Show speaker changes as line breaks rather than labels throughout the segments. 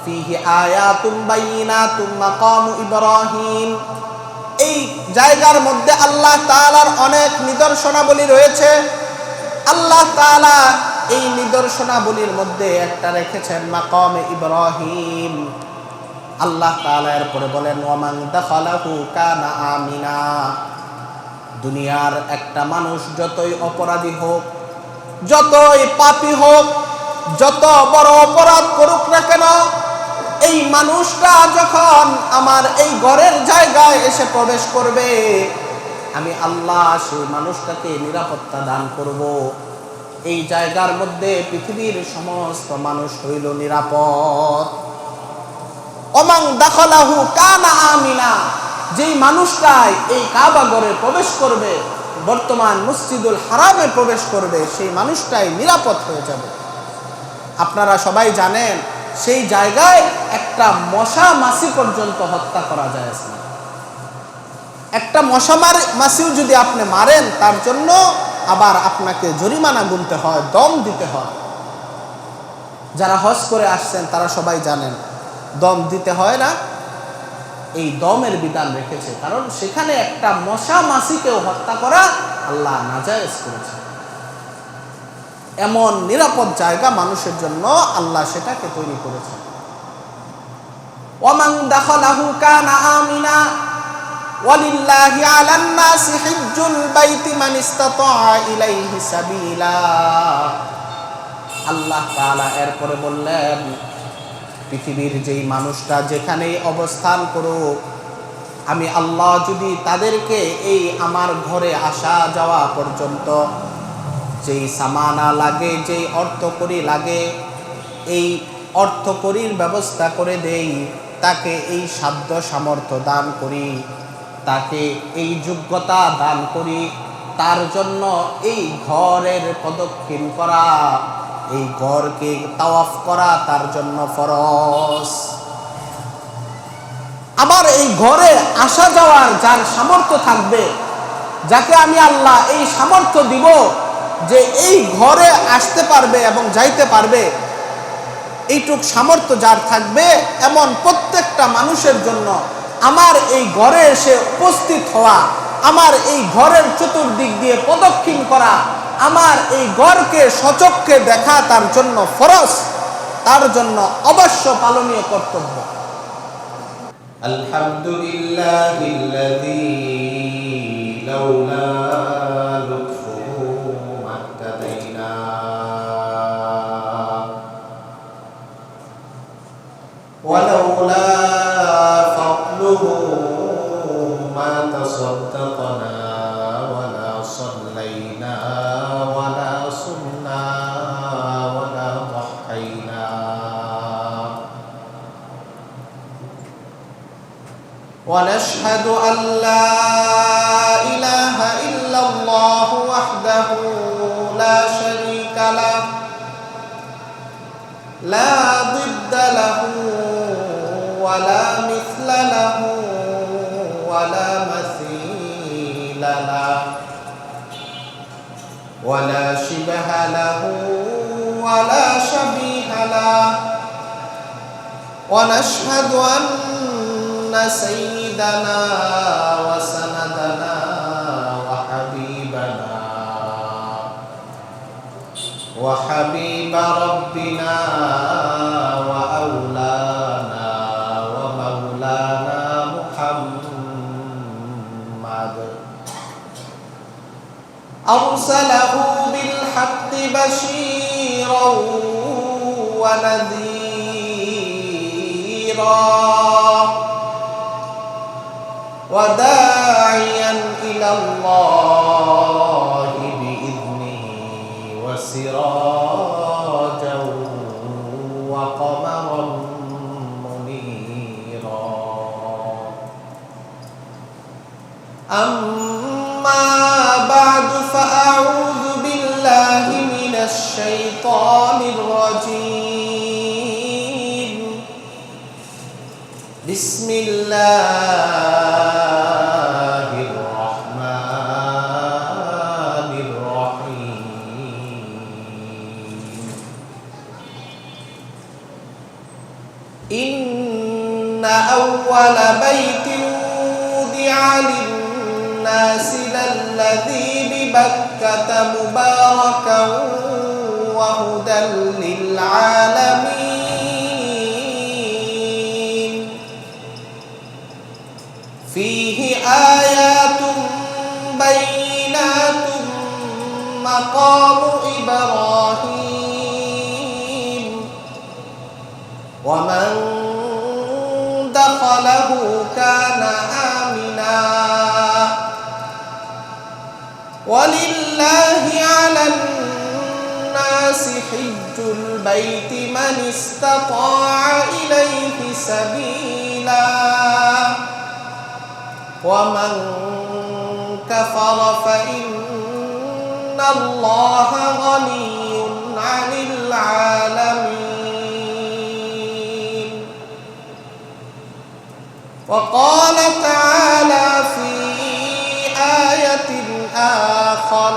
ফিহি আয়াতুম বাইয়িনাতুম মাকামু ইব্রাহিম। এই জায়গার মধ্যে আল্লাহ তাআলার অনেক নিদর্শনাবলী রয়েছে। আল্লাহ তাআলা এই নিদর্শনাবলীর মধ্যে একটা রেখেছেন মাকামে ইব্রাহিম। আল্লাহ তাআলা এরপরে বলেন ওয়ামান দাখালাহু কানা আমিনা। দুনিয়ার একটা মানুষ যতই অপরাধী হোক, যতই পাপী হোক, যত বড় অপরাধ করুক না কেন, এই মানুষটা যখন আমার এই ঘরের জায়গায় এসে প্রবেশ করবে, আমি আল্লাহ সেই মানুষটাকে নিরাপত্তা দান করব। এই জায়গার মধ্যে পৃথিবীর সমস্ত মানুষ হইল নিরাপদ। ওমান দাখালাহু কানা আমিনা। যেই মানুষটাই এই কাবা ঘরে প্রবেশ করবে, বর্তমান মসজিদুল হারামে প্রবেশ করবে, সেই মানুষটাই নিরাপদ হয়ে যাবে। আপনারা সবাই জানেন সেই জায়গায় একটা মশা মাছি পর্যন্ত হত্যা করা যায় না। একটা মশা মাছিও যদি আপনি মারেন, তার জন্য আবার আপনাকে জরিমানা গুনতে হয়, দম দিতে হয়। যারা হজ করে আসছেন তারা সবাই জানেন দম দিতে হয় না। এই দমের বিধান রেখেছে, কারণ সেখানে একটা মশা মাছিকেও হত্যা করা আল্লাহ নাজায়েজ করেছে। এমন নিরাপদ জায়গা মানুষের জন্য আল্লাহ সেটাকে তৈরি করেছে। ওয়ামান দাখালাহু কানা আমিনা ওয়ালিল্লাহি আলান নাসি হিজ্জুল বাইতি মান ইসতাতাআ ইলাইহি সাবিলা। আল্লাহ তাআলা এরপরে বললেন, পৃথিবীর যেই মানুষটা যেখানেই অবস্থান করুক, আমি আল্লাহ যদি তাদেরকে এই আমার ঘরে আসা যাওয়া পর্যন্ত যেই সামানা লাগে, যেই অর্থকড়ি লাগে, এই অর্থকড়ির ব্যবস্থা করে দেই, তাকে এই সাধ্য সামর্থ্য দান করি, তাকে এই যোগ্যতা দান করি, তার জন্য এই ঘরের প্রদক্ষিণ করা, এই ঘরকে তাওয়াফ করা তার জন্য ফরজ। আবার এই ঘরে আসা যাওয়ার যার সামর্থ্য থাকবে, যাকে আমি আল্লাহ এই সামর্থ্য দিব যে এই ঘরে আসতে পারবে এবং যাইতে পারবে, এইটুক সামর্থ্য যার থাকবে, এমন প্রত্যেকটা মানুষের জন্য আমার এই ঘরে এসে উপস্থিত হওয়া, আমার এই ঘরের চতুর্দিক দিয়ে প্রদক্ষিণ করা, আমার এই ঘরকে সচক্ষে দেখা তার জন্য ফরজ, তার জন্য অবশ্য পালনীয় কর্তব্য।
আলহামদুলিল্লাহিল্লাযী লাউলা লুতফুহু মাহতাদাইনা ওয়া লাউলা ফাদলুহু মা তাসাদ্দাকনা ওয়া লা সাল্লাইনা ওয়া লা সুমনা ওয়া লা ضحينا ونشهد أن لا إله إلا الله وحده لا شريك له لا ضد له ولا مثل له ولا مثيل له ولا شبه له ولا شبيه له ونشهد أن سيدنا وسندنا وحبيبنا وحبيب ربنا وأولانا ومولانا محمد أرسله بالحق بشيرا ونذيرا وداعيا إلى الله بإذنه وسراجا وقمرا منيرا أما بعد فأعوذ بالله من الشيطان الرجيم بسم الله الرحمن الرحيم إن أول بيت وضع للناس للذي ببكة مباركا وهدى للعالمين فيه آيات بينات مقام إبراهيم ومن دخله كان آمنا ولله على الناس حج البيت من استطاع إليه سبيلا ومن كفر فإن الله غني عن العالمين وقال تعالى في آية آخر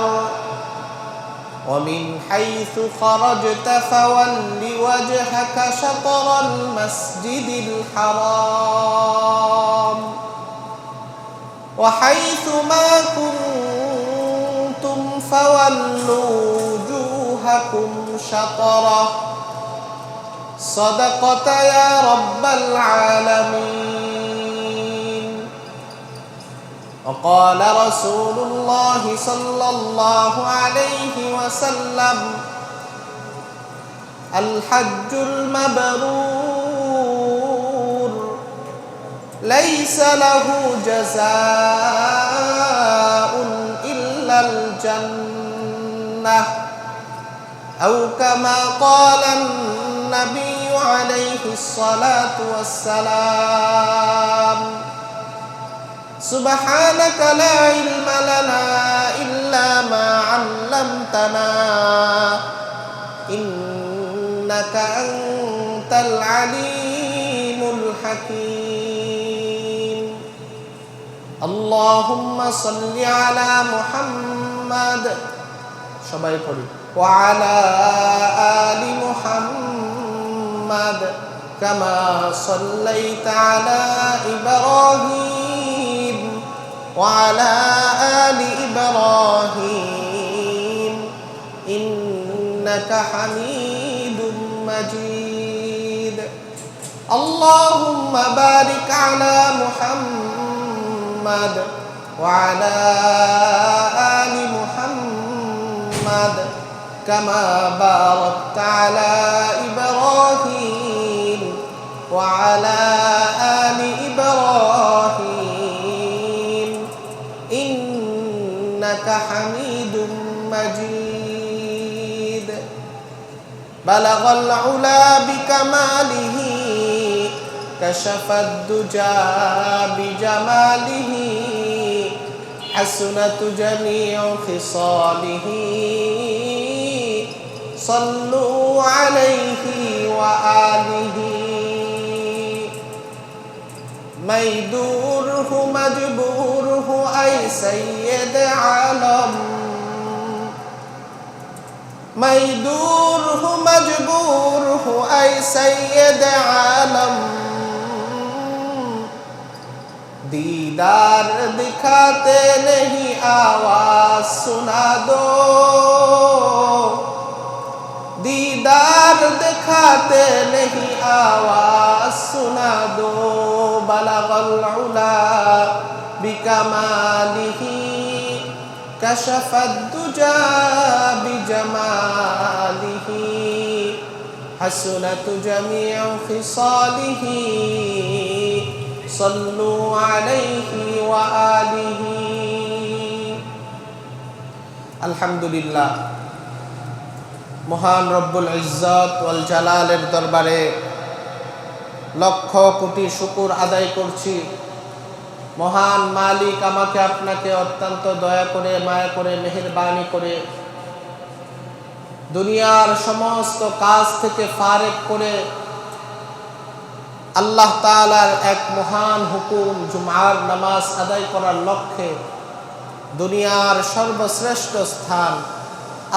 ومن حيث خرجت فول وجهك شطر المسجد الحرام وحيث ما كنتم فولوا وجوهكم شطره صدقت يا رب العالمين وقال رسول الله صلى الله عليه وسلم الحج المبرور ليس له جزاء إلا الجنة أو كما قال النبي عليه الصلاة والسلام سبحانك لا علم لنا إلا ما علمتنا إنك أنت العليم الحكيم اللهم صل على محمد وعلى آل محمد كما صليت على إبراهيم وعلى آل إبراهيم إنك حميد مجيد اللهم بارك على محمد وعلى آل محمد كما باركت على إبراهيم وعلى آل إبراهيم إنك حميد مجيد بلغ العلا بكماله كشف الدجى بجماله حسنت جميع خصاله صلوا عليه وآله ميدوره مجبوره أي سيد عالم ميدوره مجبوره أي سيد عالم दीदार दिखाते नहीं आवाज सुना दो दीदार दिखाते नहीं आवाज सुना दो बलगल उला बिकमालिही कशफद दुजा बिजमालिही हसनत जमीअ खिसालिही صلوا عليه وآله الحمد لله মহান রব্বুল ইজ্জত ওয়াল জালালের দরবারে লক্ষ কোটি শুকর আদায় করছি। মহান মালিক আমাকে আপনাকে অত্যন্ত দয়া করে মায়া করে মেহেরবানি করে দুনিয়ার সমস্ত কাজ থেকে ফারেক করে আল্লাহ তাআলার এক মহান হুকুম জুমার নামাজ আদায় করার লক্ষ্যে দুনিয়ার সর্বশ্রেষ্ঠ স্থান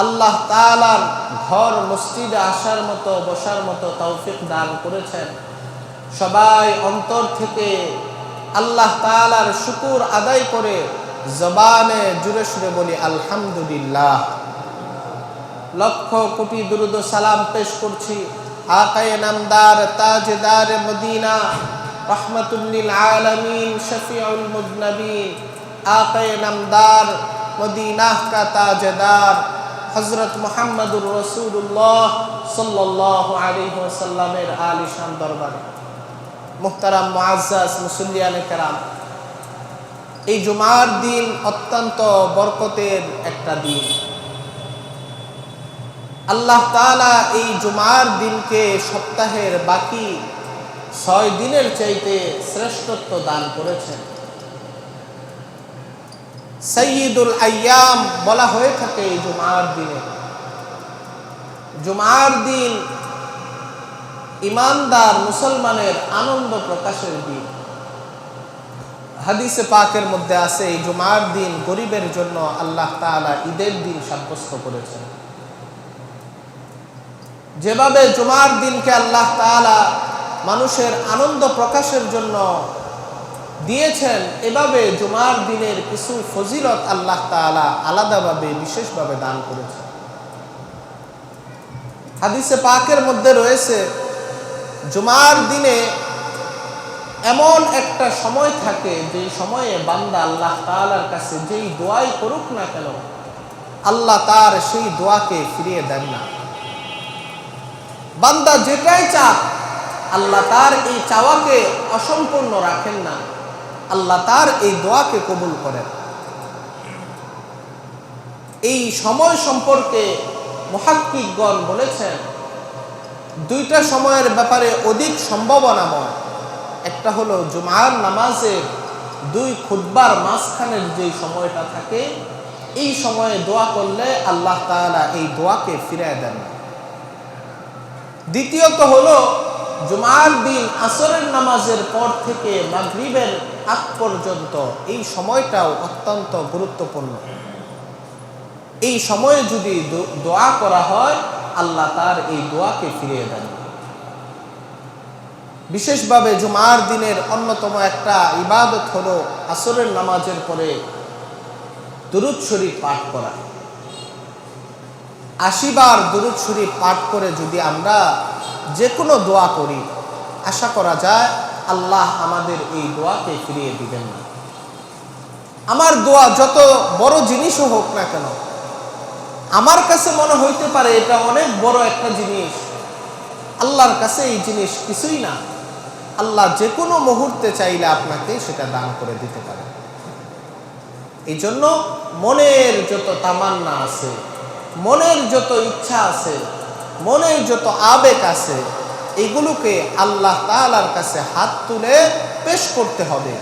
আল্লাহ তাআলার ঘর মসজিদে আসার মতো বসার মতো তৌফিক দান করেছেন। সবাই অন্তর থেকে আল্লাহ তাআলার শুকর আদায় করে জবানে জুড়ে সুরে বলি আলহামদুলিল্লাহ। লক্ষ কোটি দুরুদ ও সালাম পেশ করছি আকায়ে নামদার তাজদার মদিনা রহমাতুল লিল আলামিন শফিউল মুযনবিন আকায়ে নামদার মদিনা কা তাজদার হযরত মুহাম্মদুর রাসূলুল্লাহ সাল্লাল্লাহু আলাইহি ওয়াসাল্লামের আলিশান দরবারে। মুহতারাম মুআজ্জাজ মুসল্লিয়ানে কেরাম, এই জুমার দিন অত্যন্ত বরকতের একটা দিন। আল্লাহ তাআলা এই জুমার দিনকে সপ্তাহের বাকি 6 দিনের চাইতে শ্রেষ্ঠত্ব দান করেছেন। সাইয়্যিদুল আইয়াম বলা হয়ে থাকে এই জুমার দিনে। জুমার দিন ইমানদার মুসলমানের আনন্দ প্রকাশের দিন। হাদিসে পাকের মধ্যে আছে এই জুমার দিন গরিবের জন্য আল্লাহ তাআলা ঈদের দিন সাব্যস্ত করেছেন। যেভাবে জুমার দিনকে আল্লাহ তাআলা মানুষের আনন্দ প্রকাশের জন্য দিয়েছেন, এভাবে জুমার দিনের কিছু ফজিলত আল্লাহ তাআলা আলাদাভাবে বিশেষভাবে দান করেছেন। হাদিসে পাকের মধ্যে রয়েছে জুমার দিনে এমন একটা সময় থাকে যে সময়ে বান্দা আল্লাহ তাআলার কাছে যেই দোয়াই করুক না কেন আল্লাহ তার সেই দোয়াকে ফিরিয়ে দেন না। বান্দা যেটাই চাক আল্লাহ তার এই চাওয়াকে অসম্পূর্ণ রাখেন না, আল্লাহ তার এই দোয়াকে কবুল করেন। এই সময় সম্পর্কে মুহাক্কিকগণ বলেছেন দুইটা সময়ের ব্যাপারে অধিক সম্ভাবনাময়। একটা হলো জুমার নামাজের 2 খুতবার মাঝখানের যে সময়টা থাকে, এই সময়ে দোয়া করলে আল্লাহ তাআলা এই দোয়াকে ফিরিয়ে দেন না। দ্বিতীয়ত হলো জুমার দিন আসরের নামাজের পর থেকে মাগরিবের আগ পর্যন্ত এই সময়টাও অত্যন্ত গুরুত্বপূর্ণ। এই সময়ে যদি দোয়া করা হয় আল্লাহ তার এই দোয়াকে ফিরিয়ে দেন। বিশেষভাবে জুমার দিনের অন্যতম একটা ইবাদত হলো আসরের নামাজের পরে দুরূদ শরীফ পাঠ করা। 80 বার দুরূদ শরীফ পাঠ করে যদি আমরা যে কোনো দোয়া করি, আশা করা যায় আল্লাহ আমাদের এই দোয়াকে ফিরিয়ে দিবেন না। আমার দোয়া যত বড় জিনিসও হোক না কেন, আমার কাছে মনে হইতে পারে এটা অনেক বড় একটা জিনিস, আল্লাহর কাছে এই জিনিস কিছুই না। আল্লাহ যে কোনো মুহূর্তে চাইলে আপনাকে সেটা দান করে দিতে পারে। এই জন্য মনের যত তামান্না আছে, মনের যত ইচ্ছা আছে, মনের যত আবেগ আছে, এগুলোকে আল্লাহ তাআলার কাছে হাত তুলে পেশ করতে হবে।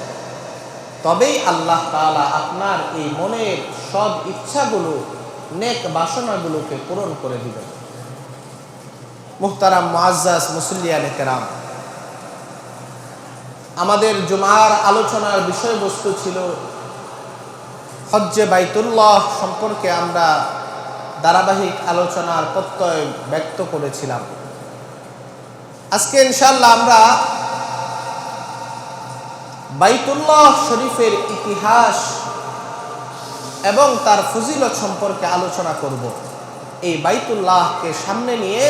তবেই আল্লাহ তাআলা আপনার এই মনের সব ইচ্ছাগুলো, নেক বাসনাগুলোকে পূরণ করে দিবেন। মুহতারাম মুআজ্জাজ মুসল্লিয়ানে কেরাম, আমাদের জুমার আলোচনার বিষয়বস্তু ছিল হজ্জে বাইতুল্লাহ সম্পর্কে আমরা ধারাবাহিক আলোচনার প্রত্যয় ব্যক্ত করেছিলাম। আজকে ইনশাআল্লাহ আমরা বাইতুল্লাহ শরীফের ইতিহাস এবং তার ফজিলত সম্পর্কে আলোচনা করব। এই বাইতুল্লাহকে সামনে নিয়ে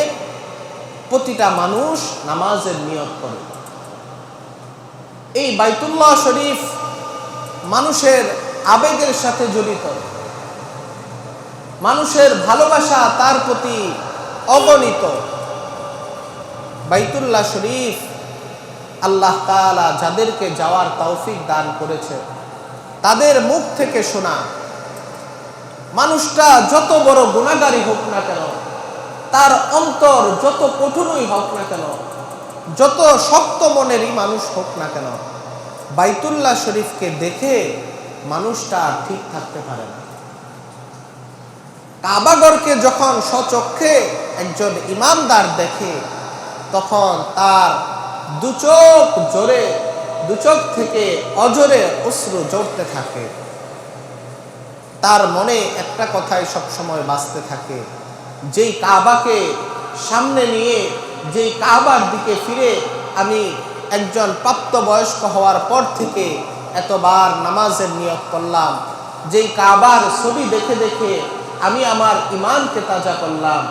প্রতিটা মানুষ নামাজের নিয়ত করে। এই বাইতুল্লাহ শরীফ মানুষের আবেগের সাথে জড়িত। মানুষের ভালোবাসা তার প্রতি অগণিত। বাইতুল্লাহ শরীফ আল্লাহ তাআলা যাদেরকে যাওয়ার তৌফিক দান করেছে তাদের মুখ থেকে শোনা, মানুষটা যত বড় গুনাহগারী হোক না কেন, তার অন্তর যত কঠোরই হোক না কেন, যত শক্ত মনেরই মানুষ হোক না কেন, বাইতুল্লাহ শরীফকে দেখে মানুষটা ঠিক থাকতে পারে না। কাবাঘরকে যখন স্বচক্ষে একজন ইমানদার দেখে তখন তার দু চোখ থেকে অজরে অশ্রু ঝরতে থাকে। তার মনে একটা কথাই সবসময় বাজতে থাকে, যেই কাবাকে সামনে নিয়ে, যেই কাবার দিকে ফিরে আমি
একজন প্রাপ্তবয়স্ক হওয়ার পর থেকে এতবার নামাজের নিয়ত করলাম, যেই কাবার ছবি দেখে দেখে আমি আমার ঈমানকে তাজা করলাম,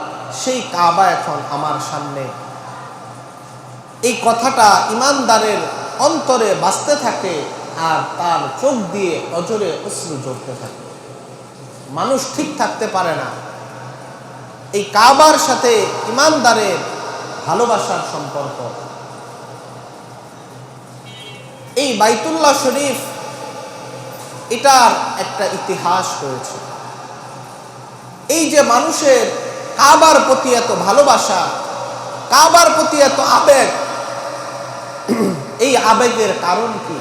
সেই কাবা এখন আমার সামনে। এই কথাটা ঈমানদারের অন্তরে বাজতে থাকে আর তার চোখ দিয়ে অজরে অশ্রু ঝরতে থাকে। মানুষ ঠিক থাকতে পারে না। এই কাবার সাথে ঈমানদারের ভালোবাসার সম্পর্ক। এই বাইতুল্লাহ শরীফ, এটার একটা ইতিহাস রয়েছে। এই যে মানুষের কাবার প্রতি এত ভালোবাসা, কাবার প্রতি এত আবেগ, এই আবেগের কারণ কি?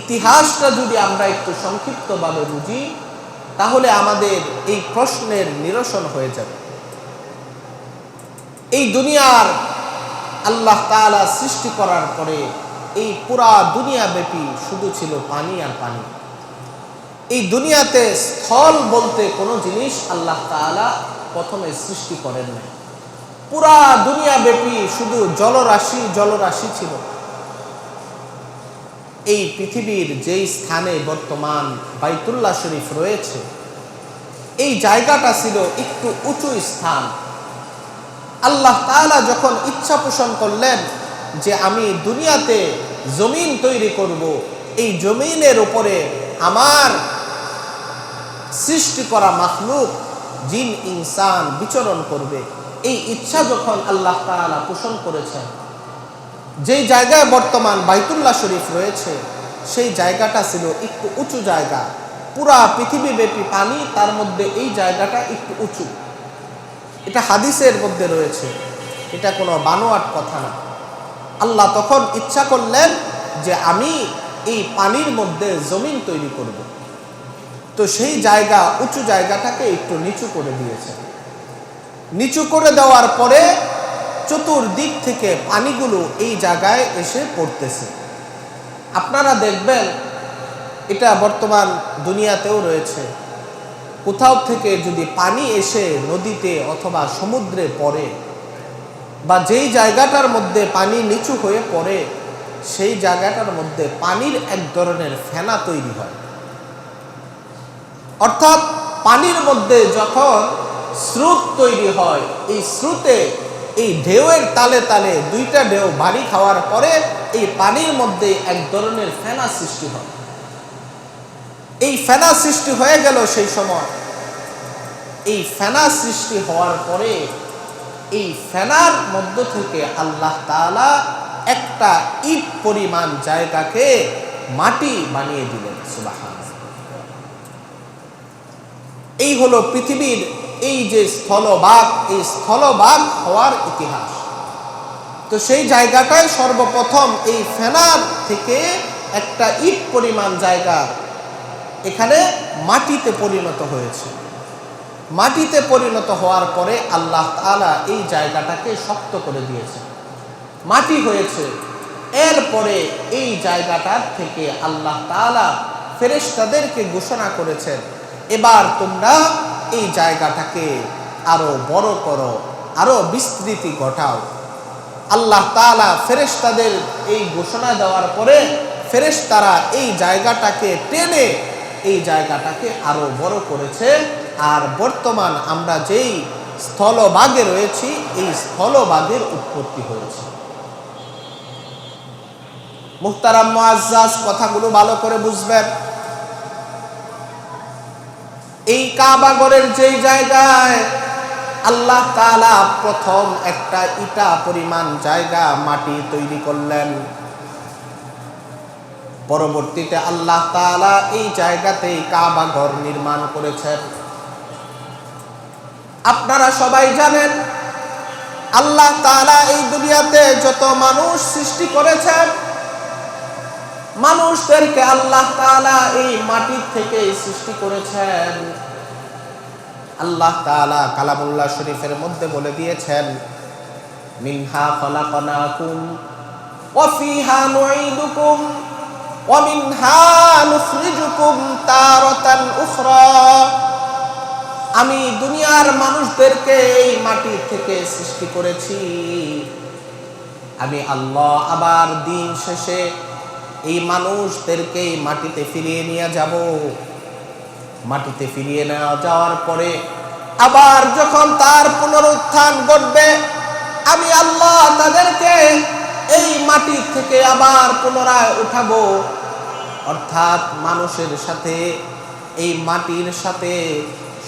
ইতিহাসটা যদি আমরা একটু সংক্ষিপ্তভাবে বুঝি, তাহলে আমাদের এই প্রশ্নের নিরসন হয়ে যাবে। এই দুনিয়ার আল্লাহ তাআলা সৃষ্টি করার পরে এই পুরা দুনিয়া ব্যাপী শুধু ছিল পানি আর পানি। এই দুনিয়াতে স্থল বলতে কোনো জিনিস আল্লাহ তাআলা প্রথমে সৃষ্টি করেন নাই। পুরা দুনিয়া ব্যাপী শুধু জলরাশি জলরাশি ছিল। এই পৃথিবীর যেই স্থানে বর্তমান বাইতুল্লাহ শরীফ রয়েছে, এই জায়গাটা ছিল একটু উঁচু স্থান। আল্লাহ তাআলা যখন ইচ্ছা পোষণ করলেন যে আমি দুনিয়াতে জমিন তৈরি করব, এই জমিনের উপরে আমার সৃষ্টি করা মাখলুক জিন ইনসান বিচরণ করবে, এই ইচ্ছা যখন আল্লাহ তাআলা পোষণ করেছেন, যেই জায়গায় বর্তমান বাইতুল্লাহ শরীফ রয়েছে, সেই জায়গাটা ছিল একটু উঁচু জায়গা। পুরা পৃথিবীব্যাপী পানি, তার মধ্যে এই জায়গাটা একটু উঁচু। এটা হাদিসের মধ্যে রয়েছে, এটা কোনো বানোয়াট কথা না। আল্লাহ তখন ইচ্ছা করলেন যে আমি এই পানির মধ্যে জমিন তৈরি করব। তো সেই জায়গা, উঁচু জায়গাটাকে একটু নিচু করে দিয়েছেন। নিচু করে দেওয়ার পরে চতুর্দিক থেকে পানিগুলো এই জায়গায় এসে পড়তেছে। আপনারা দেখবেন এটা বর্তমান দুনিয়াতেও রয়েছে। কোথাও থেকে যদি পানি এসে নদীতে অথবা সমুদ্রে পড়ে, বা যেই জায়গাটার মধ্যে পানি নিচু হয়ে পড়ে, সেই জায়গাটার মধ্যে পানির এক ধরনের ফেনা তৈরি হয়। অর্থাৎ পানির মধ্যে যখন স্রোত তৈরি হয়, এই স্রোতে এই ঢেউয়ের তালে তালে দুইটা ঢেউ বাড়ি খাওয়ার পরে এই পানির মধ্যে এক ধরনের ফেনা সৃষ্টি হয়। এই ফেনা সৃষ্টি হয়ে গেল সেই সময়। এই ফেনা সৃষ্টি হওয়ার পরে এই ফেনার মধ্য থেকে আল্লাহ তাআলা একটা ইট পরিমাণ জায়গাকে মাটি বানিয়ে দিলেন। সুবহানাল্লাহ। এই হলো পৃথিবীর এই যে স্থলভাগ, এই স্থলভাগ হওয়ার ইতিহাস। তো সেই জায়গাটায় সর্বপ্রথম এই ফেনার থেকে একটা ইট পরিমাণ জায়গা এখানে মাটিতে পরিণত হয়েছে। মাটিতে পরিণত হওয়ার পরে আল্লাহ তাআলা এই জায়গাটাকে শক্ত করে দিয়েছে, মাটি হয়েছে। এরপরে এই জায়গাটার থেকে আল্লাহ তাআলা ফেরেশতাদেরকে ঘোষণা করেছেন, এবার তোমরা এই জায়গাটাকে আরো বড় করো, আরো বিস্তৃতি ঘটাও। আল্লাহ তাআলা ফেরেশতাদের এই ঘোষণা দেওয়ার পরে ফেরেশতারা এই জায়গাটাকে টেনে এই জায়গাটাকে আরো বড় করেছে। আর বর্তমান আমরা যেই স্থলভাগে রয়েছি, এই স্থলভাগের উৎপত্তি হয়েছে। মুহতারাম মুআজ্জাজ, কথাগুলো ভালো করে বুঝবেন। এই কাবা ঘরের যেই জায়গায় আল্লাহ তাআলা প্রথম একটা ইটা পরিমাণ জায়গা মাটি তৈরি করলেন, পরবর্তীতে আল্লাহ তাআলা এই জায়গাতেই কাবা ঘর নির্মাণ করেছেন। আপনারা সবাই জানেন আল্লাহ তাআলা এই দুনিয়াতে যত মানুষ সৃষ্টি করেছেন, মানুষদেরকে আল্লাহ তাআলা এই মাটির থেকে সৃষ্টি করেছেন। আল্লাহ তাআলা কালামুল্লাহ শরীফের মধ্যে বলে দিয়েছেন, মিনহা খলাকনাকুম ওয়া ফিহা নুঈদুকুম ওয়া মিনহা নুখরিজুকুম তারাতান উখরা। আমি দুনিয়ার মানুষদেরকে এই মাটি থেকে সৃষ্টি করেছি,
আমি আল্লাহ আবার দিন শেষে এই মানুষদেরকে মাটিতে ফিরিয়ে নিয়ে যাব। মাটিতে ফিরিয়ে নেওয়া যাওয়ার পরে আবার যখন তার পুনরুত্থান ঘটবে, আমি আল্লাহ তাদেরকে এই মাটি থেকে আবার পুনরায় উঠাবো। অর্থাৎ মানুষের সাথে এই মাটির সাথে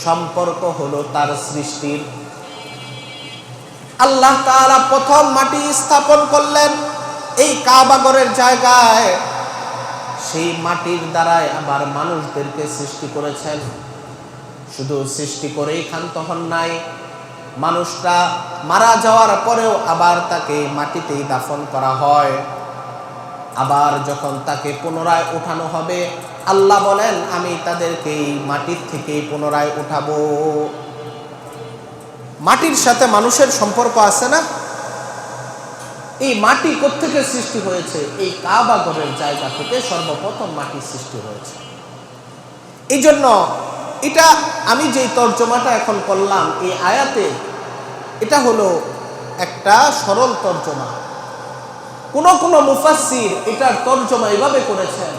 সম্পর্ক হলো তার সৃষ্টির। আল্লাহ তাআলা প্রথম মাটি স্থাপন করলেন এই কাবা ঘরের জায়গায়। সেই মাটির দ্বারাই আবার মানুষদেরকে সৃষ্টি করেছেন। শুধু সৃষ্টি করেই ক্ষান্ত হন নাই, মানুষটা মারা যাওয়ার পরেও আবার তাকে মাটিতেই দাফন করা হয়। আবার যখন তাকে পুনরায় উঠানো হবে, আল্লাহ বলেন আমি তাদেরকে এই মাটির থেকেই পুনরায় উঠাবো। মাটির সাথে মানুষের সম্পর্ক আছে না? এই মাটি কোত্থেকে সৃষ্টি হয়েছে? এই কাবা ঘরের জায়গা থেকে সর্বপ্রথম মাটির সৃষ্টি হয়েছে। এই জন্য এটা আমি যে তর্জমাটা এখন করলাম এই আয়াতে, এটা হলো একটা সরল তর্জমা। কোন মুফাসসির এটার তর্জমা এভাবে করেছেন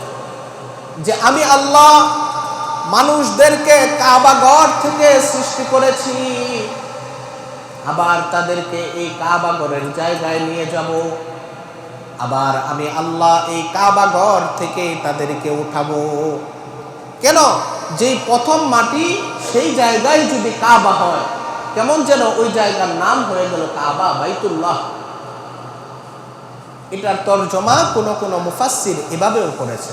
যে আমি আল্লাহ মানুষদেরকে কাবা ঘর থেকে সৃষ্টি করেছি, আবার তাদেরকে এই কাবা ঘরের জায়গায় নিয়ে যাব। আবার আমি আল্লাহ এই কাবা ঘর থেকে তাদেরকে উঠাবো। কেন? যেই প্রথম মাটি সেই জায়গায় যদি কাবা হয়, কেমন যেন ওই জায়গার নাম হয়ে গেল কাবা, বাইতুল্লাহ। এটার তর্জমা কোন মুফাসসির এভাবেও করেছে।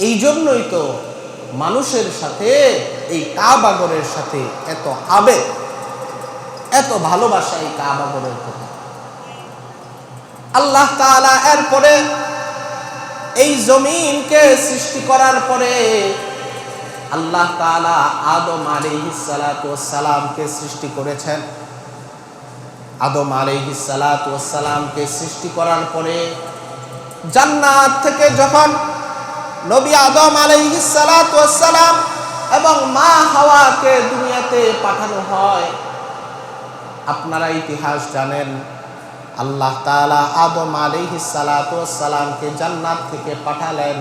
এই জন্যই তো মানুষের সাথে এই কাবা ঘরের সাথে এত আবেগ, এত ভালোবাসা এই কাবা ঘরের প্রতি। আল্লাহ তাআলা এরপরে এই জমিনকে সৃষ্টি করার পরে আল্লাহ তাআলা আদম আলাইহিস সালাতু ওয়াস সালামকে সৃষ্টি করেছেন। আদম আলাইহিস সালাতু ওয়াস সালামকে সৃষ্টি করার পরে জান্নাত থেকে যখন নবী আদম আলাইহিস সালাতু ওয়াস সালাম এবং মা হাওয়াকে দুনিয়াতে পাঠানো হয়, আপনারা ইতিহাস জানেন, আল্লাহ তাআলা আদম আলাইহিস সালাতু ওয়াস সালামকে জান্নাত থেকে পাঠালেন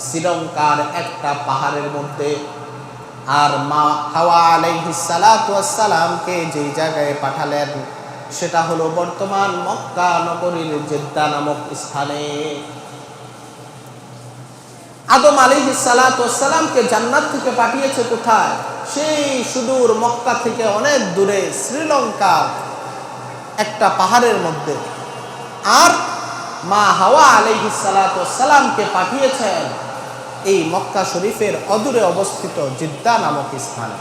শ্রীলঙ্কার একটা পাহাড়ের মধ্যে, আর মা হাওয়া আলাইহিস সালাতু ওয়াস সালামকে যেই জায়গায় পাঠালেন সেটা হলো বর্তমান মক্কা নগরীর জেদ্দা নামক স্থানে। আদম আলাইহিস সালাতু ওয়াস সালামকে জান্নাত থেকে পাঠিয়েছে কোথায়? সেই সুদূর মক্কা থেকে অনেক দূরে শ্রীলঙ্কার একটা পাহাড়ের মধ্যে। আর মা হাওয়া আলাইহিস সালাতু ওয়াস সালামকে পাঠিয়েছেন এই মক্কা শরীফের অদূরে অবস্থিত জিদ্দা নামক স্থানে।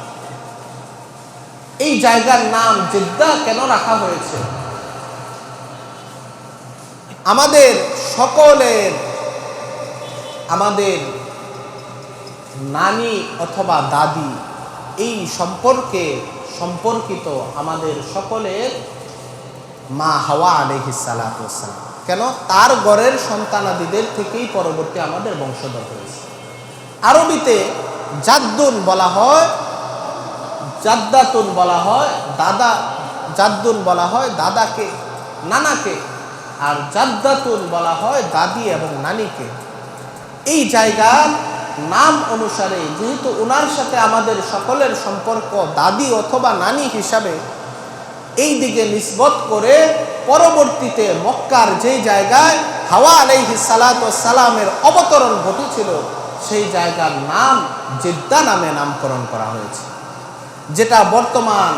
এই জায়গার নাম জিদ্দা কেন রাখা হয়েছে? আমাদের সকলের, আমাদের নানি অথবা দাদি এই সম্পর্কিত আমাদের সকলের মা হাওয়া আলাইহিস সালাতু ওয়াস সালাম। কেন? তার ঘরের সন্তানাদিদের থেকেই পরবর্তী আমাদের বংশধর হয়েছে। আরবিতে জাদ্দুন বলা হয়, জাদ্দাতুন বলা হয় দাদা, জাদ্দুন বলা হয় দাদাকে, নানাকে, আর জাদ্দাতুন বলা হয় দাদি এবং নানিকে। এই জায়গার নাম অনুসারে যেহেতু ওনার সাথে আমাদের সকলের সম্পর্ক দাদি অথবা নানি হিসাবে, এই দিকে নিসবত করে পরবর্তীতে মক্কার যেই জায়গায় হাওয়া আলাইহিস সালাতু ওয়াস সালামের অবতরণ ঘটেছিল সেই জায়গার নাম জিদ্দা নামে নামকরণ করা হয়েছে, যেটা বর্তমান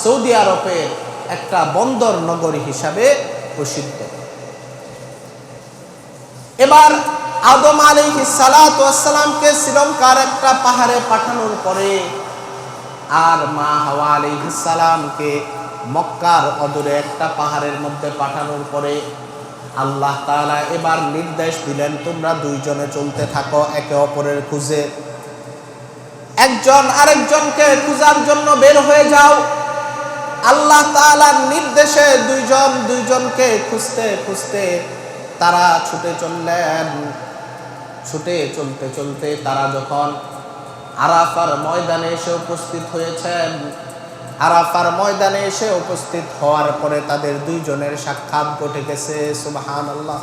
সৌদি আরবের একটা বন্দর নগরী হিসাবে প্রসিদ্ধ। এবার আদম আলাইহিস সালাতু ওয়াস সালামকে শ্রীলঙ্কার একটা পাহাড়ে পাঠানোর পরে আর মা হাওয়া আলাইহিস সালামকে মক্কার অদূরে একটা পাহাড়ের মধ্যে পাঠানোর পরে আল্লাহ তাআলা এবার নির্দেশ দিলেন, তোমরা দুইজনে চলতে থাকো একে অপরের খুঁজে, একজন আরেকজনকে খোঁজার জন্য বের হয়ে যাও। আল্লাহ তাআলার নির্দেশে দুইজনকে খুঁজতে খুঁজতে তারা ছুটে চললেন। ছুটে চলতে চলতে তারা যখন আরাফার ময়দানে এসে উপস্থিত হয়েছেন, আরাফার ময়দানে এসে উপস্থিত হওয়ার পরে তাদের দুইজনের সাক্ষাৎ ঘটে গেছে। সুবহানাল্লাহ।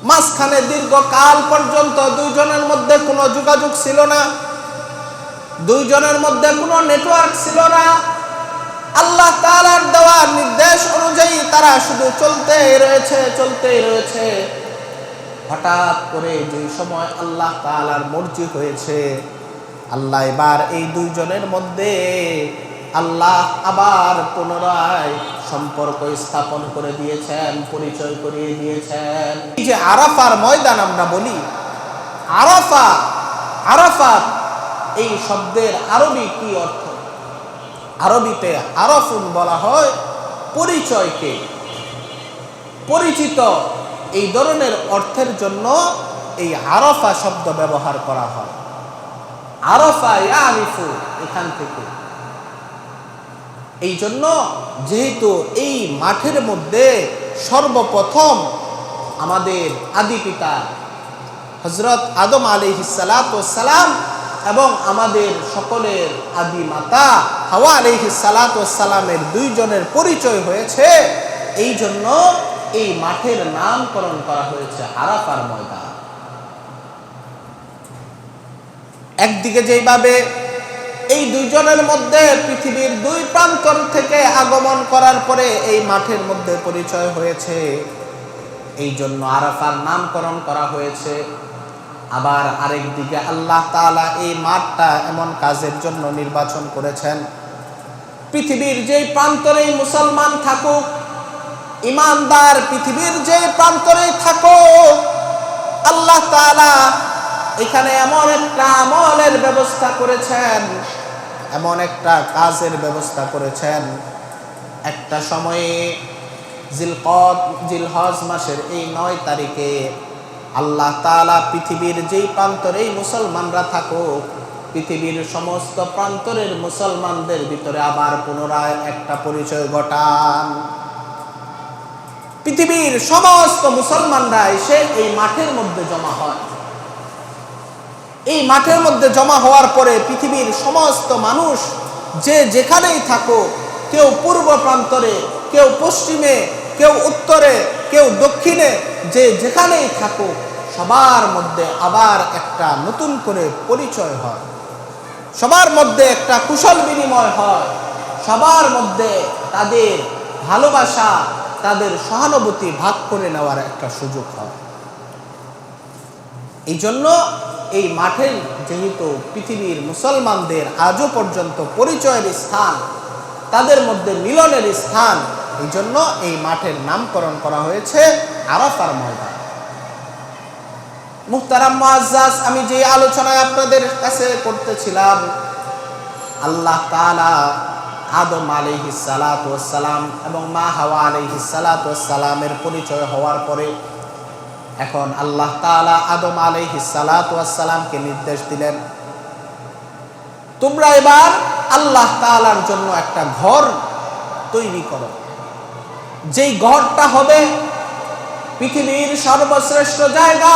মাঝখানে দীর্ঘকাল পর্যন্ত দুইজনের মধ্যে কোনো যোগাযোগ ছিল না, দুইজনের মধ্যে কোনো নেটওয়ার্ক ছিল না। আল্লাহ তাআলার দেওয়া নির্দেশ অনুযায়ী তারা শুধু চলতেই রয়েছে। হঠাৎ করে যে সময় আল্লাহ তাআলার মর্জি হয়েছে, আল্লাহ এবার এই দুইজনের মধ্যে আল্লাহ আবার পুনরায় সম্পর্ক স্থাপন করে দিয়েছেন, পরিচয় করিয়ে দিয়েছেন। এই যে আরাফার ময়দান আমরা বলি, আরাফাত এই শব্দের আরবি কি অর্থ? আরবিতে আরাফুন বলা হয় পরিচয়কে, পরিচিত, এই ধরনের অর্থের জন্য এই আরাফা শব্দ ব্যবহার করা হয়। আরাফা ইয়ারিফু, এখান থেকে। এই জন্য যেহেতু এই মাঠের মধ্যে সর্বপ্রথম আমাদের আদি পিতা হযরত আদম আলাইহিস সালাতু ওয়াস সালাম এবং আমাদের সকলের আদি মাতা হাওয়া আলাইহিস সালাতু ওয়াস সালামের দুইজনের পরিচয় হয়েছে, এই জন্য এই মাঠের নামকরণ করা হয়েছে আরাফার ময়দান। একদিকে যেইভাবে এই দুইজনের মধ্যে পৃথিবীর দুই প্রান্তর থেকে আগমন করার পরে এই মাঠের মধ্যে পরিচয় হয়েছে, এই জন্য আরাফার নামকরণ করা হয়েছে। আবার আরেক দিকে আল্লাহ তাআলা এই মাঠটা এমন কাজের জন্য নির্বাচন করেছেন, পৃথিবীর যেই প্রান্তরেই মুসলমান থাকুক, ইমানদার পৃথিবীর যে প্রান্তরেই থাকুক, আল্লাহ তাআলা এখানে এমন একটা আমলের ব্যবস্থা করেছেন, এমন একটা কাজের ব্যবস্থা করেছেন। একটা সময়ে জিলহজ মাসের এই 9 তারিখে আল্লাহ তাআলা পৃথিবীর যেই প্রান্তরেই মুসলমানরা থাকুক, পৃথিবীর সমস্ত প্রান্তরের মুসলমানদের ভিতরে আবার পুনরায় একটা পরিচয় ঘটান। পৃথিবীর সমস্ত মুসলমানরা এসে এই মাঠের মধ্যে জমা হয়। এই মাঠের মধ্যে জমা হওয়ার পরে পৃথিবীর সমস্ত মানুষ যে যেখানেই থাকুক, কেউ পূর্ব প্রান্তরে, কেউ পশ্চিমে, কেউ উত্তরে, কেউ দক্ষিণে, যে যেখানেই থাকুক, সবার মধ্যে আবার একটা নতুন করে পরিচয় হয়, সবার মধ্যে একটা কুশল বিনিময় হয়, সবার মধ্যে তাদের ভালোবাসা, তাদের সহানুভূতি ভাগ করে নেওয়ার একটা সুযোগ হয়। এই জন্য এই মাঠের যেহেতু পৃথিবীর মুসলমানদের আজও পর্যন্ত পরিচয়ের স্থান, তাদের মধ্যে মিলনের স্থান, এই জন্য এই মাঠের নামকরণ করা হয়েছে আরাফার ময়দান। মুহতারাম মুআজ্জাজ, আমি যে আলোচনায় আপনাদের কাছে করতেছিলাম, আল্লাহ তাআলা আদম আলাইহিস সালাতু ওয়াস সালাম এবং মা হাওয়া আলাইহিস সালাতু ওয়াস সালামের পরিচয় হওয়ার পরে এখন আল্লাহ তাআলা আদম আলাইহিস সালাতু ওয়াস সালামকে নির্দেশ দিলেন, তোমরা এবার আল্লাহ তাআলার জন্য একটা ঘর তৈরি করো, যেই ঘরটা হবে পৃথিবীর সর্বশ্রেষ্ঠ জায়গা,